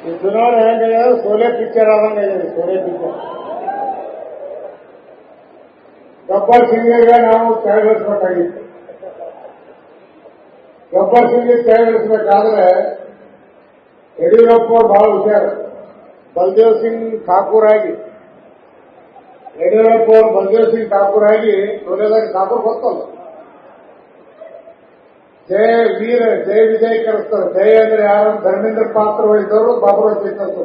ಈ ಚುನಾವಣೆ ಹೆಂಗಿದೆ ಸೋಲೆ ಪಿಕ್ಚರ್ ಆದಂಗೆ ಸೋಲೆ ಪಿಕ್ಚರ್. ಗಬ್ಬರ್ ಸಿಂಗಿಗೆ ನಾವು ಕೆಳಗಿಳಿಸಬೇಕಾಗಿತ್ತು. ಗಬ್ಬರ್ ಸಿಂಗ್ ಕೆಳಗಿಳಿಸಬೇಕಾದ್ರೆ ಯಡಿಯೂರಪ್ಪ ಅವರು ಬಹಳ ಹುಷಾರು. ಬಲದೇವ್ ಸಿಂಗ್ ಠಾಕೂರ್ ಆಗಿ ಯಡಿಯೂರಪ್ಪ ಅವರು ಬಲದೇವ್ ಸಿಂಗ್ ಠಾಕೂರ್ ಆಗಿ ಸೋಲೆದಾಗ ಠಾಕೂರ್ ಗೊತ್ತಲ್ಲ, ಜಯ ವೀರ ಜಯ ವಿಜಯ ಕರೆಸ್ತಾರೆ. ಜಯ ಅಂದ್ರೆ ಯಾರು? ಧರ್ಮೇಂದ್ರ ಪಾತ್ರ ವಹಿಸಿದವರು ಬಾಬುರಾವ್ ಚಿತ್ರಸು.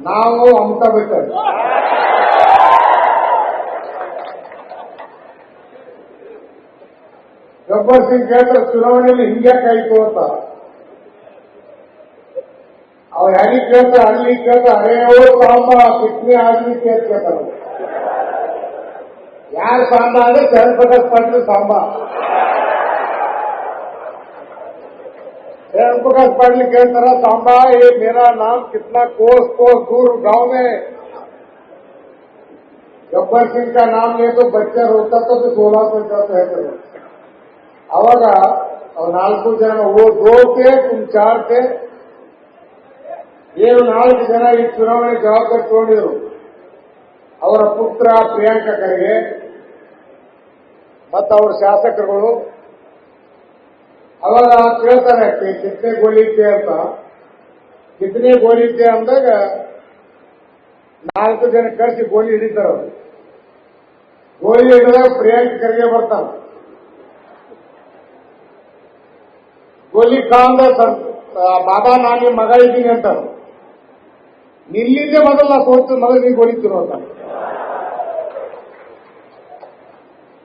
ನಾವು ಅಮಿತಾಬ್ ಬಚ್ಚನ್. ಗಬ್ಬರ್ ಸಿಂಗ್ ಕೇಳ್ತಾರೆ ಚುನಾವಣೆಯಲ್ಲಿ ಹಿಂಗ್ಯಾಕಾಯ್ತು ಅಂತ. ಅವ್ರು ಯಾರಿಗೆ ಕೇಳ್ತಾರೆ? ಅಲ್ಲಿ ಕೇಳ್ತಾರೆ ಅರೇ ಸಾಂಬ ಕಿಟ್ನಿ ಆದ್ಮಿ ಕೇಳ್ತಾರೆ. ಯಾರು ಸಾಂಬ ಅಂದ್ರೆ ಚರಣ್ ಪ್ರಕಾಶ್ ಪಾಟೀಲ್ ಸಾಂಬ. चरण प्रकाश पाटिल कहता रहा सांबा ये मेरा नाम कितना कोस कोस दूर गांव में गब्बर सिंह का नाम ले तो बच्चा रोता तो 16 पंचायत है करो. अವಾಗ ಅವ್ರು 4 ಜನ वो 2 थे तुम 4 थे. ಏನು 4 ಜನ ಈ ಚುನಾವಣೆ ಜವಾಬ್ದಾರಿ ತಗೊಂಡಿದ್ರು. ಅವರ ಪುತ್ರ ಪ್ರಿಯಾಂಕ ಖರ್ಗೆ ಮತ್ತು ಅವರ ಶಾಸಕರುಗಳು. ಅವಾಗ ಕೇಳ್ತಾರೆ ಕಿತ್ನೆ ಗೋಲಿದ್ದೆ ಅಂತ. ಕಿತ್ನೆ ಗೋಲಿದ್ದೆ ಅಂದಾಗ 4 ಜನ ಕಳಿಸಿ ಗೋಲಿ ಹಿಡಿತಾರೆ. ಅವರು ಗೋಲಿ ಹಿಡಿದಾಗ ಪ್ರಿಯಾಂಕ ಖರ್ಗೆ ಬರ್ತಾನೆ. ಗೋಲಿ ಕಾಂದ ಬಾಬಾ ನಾನು ಮಗ ಇದ್ದೀನಿ ಅಂತ. ನಿಲ್ಲಿಂದೆ ಮೊದಲ ಸೋತ ಮಗ ನೀವು ಗೋಲಿತಿರು ಅಂತ.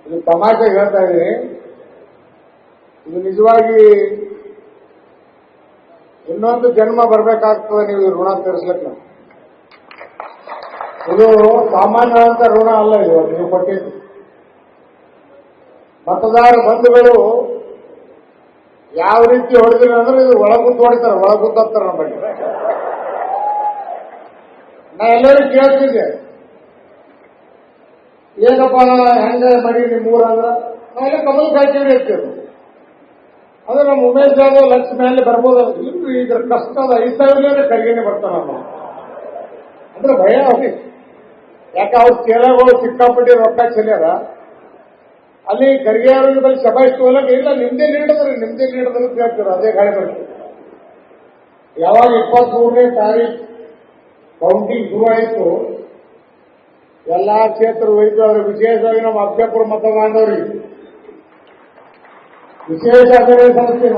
ಇದು ತಮಾಷೆ ಹೇಳ್ತಾ ಇದ್ದೀನಿ. ಇದು ನಿಜವಾಗಿ ಇನ್ನೊಂದು ಜನ್ಮ ಬರಬೇಕಾಗ್ತದೆ ನೀವು ಋಣ ತೀರಿಸಲಿಕ್ಕೆ. ಇದು ಸಾಮಾನ್ಯವಾದಂತ ಋಣ ಅಲ್ಲ. ಇದು ನೀವು ಕೊಟ್ಟಿದ್ದು ಮತದಾರ ಬಂಧುಗಳು ಯಾವ ರೀತಿ ಹೊಡೆದಿಲ್ಲ ಅಂದ್ರೆ ಇದು ಒಳಗುತ್ತು ಹೊಡಿತಾರೆ, ಒಳಗುತ್ತು ಅಂತಾರೆ ನಮ್ಮ ಬಗ್ಗೆ. ನಾ ಎಲ್ಲರಿಗೂ ಕೇಳ್ತಿದ್ದೆ ಏನಪ್ಪ ಹೆಂಗ ಮಾಡಿ ನಿಮ್ಮೂರ ಅಂದ್ರ ನಾವೆಲ್ಲ ಕಮಲ್ ಕಾಯ್ತೀವಿ ಇರ್ತೀವಿ. ಅಂದ್ರೆ ನಮ್ಮ ಉಮೇಶ್ ಜಾಧವ್ ಲಕ್ಷ ಮೇಲೆ ಬರ್ಬೋದು. ಇನ್ನು ಈಗ ಕಷ್ಟದ 5,000 ಕರಿಗೇನೆ ಬರ್ತಾರ ಅಂದ್ರೆ ಭಯ ಅವ್ರಿಗೆ. ಯಾಕೆ ಅವ್ರ ಚೇಲಗಳು ಸಿಕ್ಕಾಪಟ್ಟಿ ರೊಕ್ಕ ಚೆಲ್ಯಾರ. ಅಲ್ಲಿ ಖರ್ಗೆ ಅವರಿಗೆ ಬಳಿ ಶಬಾಯಿಸ್ತು ಹೋಲಕ್ಕೆ ಇಲ್ಲ ನಿಮ್ದೇ ನೀಡಿದ್ರೆ ಕೇಳ್ತಾರೆ. ಅದೇ ಗಾಳಿ ಬರ್ತೀವಿ. ಯಾವಾಗ 23ನೇ ತಾರೀಕು ಕೌಂಟಿಂಗ್ ಶುರುವಾಯಿತು, ಎಲ್ಲಾ ಕ್ಷೇತ್ರ ಹೋಯ್ತು. ಅವ್ರಿಗೆ ವಿಶೇಷವಾಗಿ ನಮ್ಮ ಅಬ್ಜಾಪುರ ಮತ ಬಾಂಧವರಿಗೆ ವಿಶೇಷ ಸಮಸ್ಯೆ.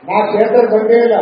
ನಾ ಕ್ಷೇತ್ರ ಬಂದೇ ಇಲ್ಲ.